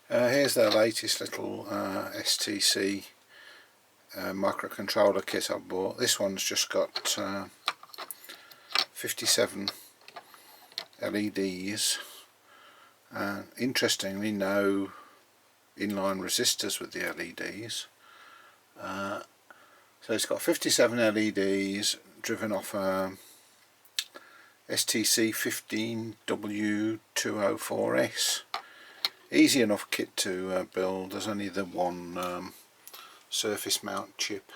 Here's their latest little STC microcontroller kit I bought. This one's just got 57 LEDs. Interestingly, no inline resistors with the LEDs. So it's got 57 LEDs driven off a STC15W201s. Easy enough kit to build. There's only the one surface mount chip,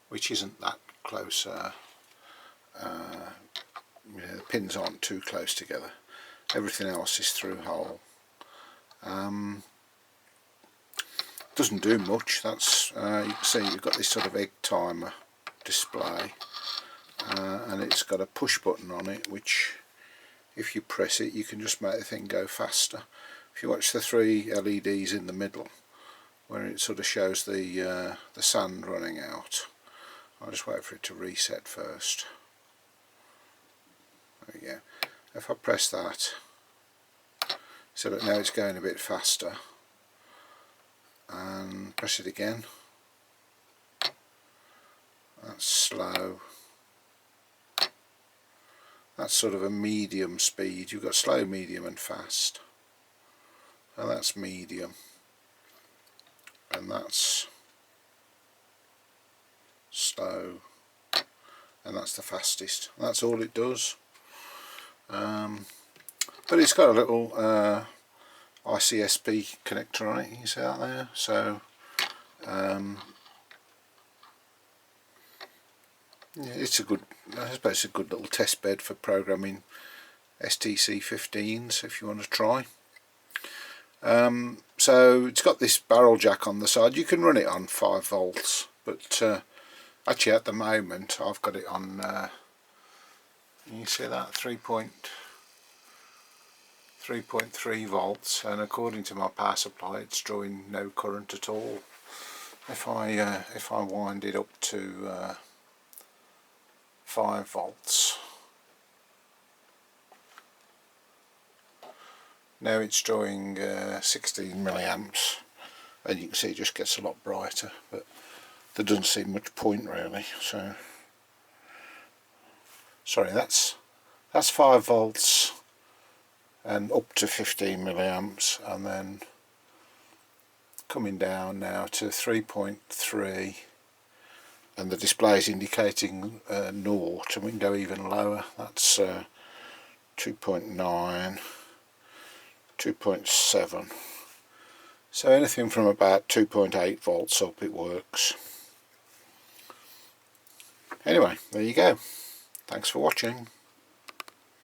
which isn't that close. The pins aren't too close together. Everything else is through hole. Doesn't do much. That's you can see you've got this sort of egg timer display, and it's got a push button on it, which if you press it you can just make the thing go faster. If you watch the three LEDs in the middle where it sort of shows the sand running out, I'll just wait for it to reset first. There we go. If I press that, so that now it's going a bit faster, and press it again, that's slow. That's sort of a medium speed. You've got slow, medium and fast. So that's medium, and that's slow, and that's the fastest. That's all it does. But it's got a little ICSP connector on it, you can see that there. So yeah, it's a good, I suppose it's a good little test bed for programming STC15s if you want to try. So it's got this barrel jack on the side. You can run it on 5 volts, but actually at the moment I've got it on you see that 3.3 volts, and according to my power supply it's drawing no current at all. If I wind it up to 5 volts, now it's drawing 16 milliamps, and you can see it just gets a lot brighter, but there doesn't seem much point really. So sorry, that's 5 volts and up to 15 milliamps, and then coming down now to 3.3, and the display is indicating 0, and we can go even lower. That's 2.9, 2.7. So anything from about 2.8 volts up it works. Anyway, there you go. Thanks for watching.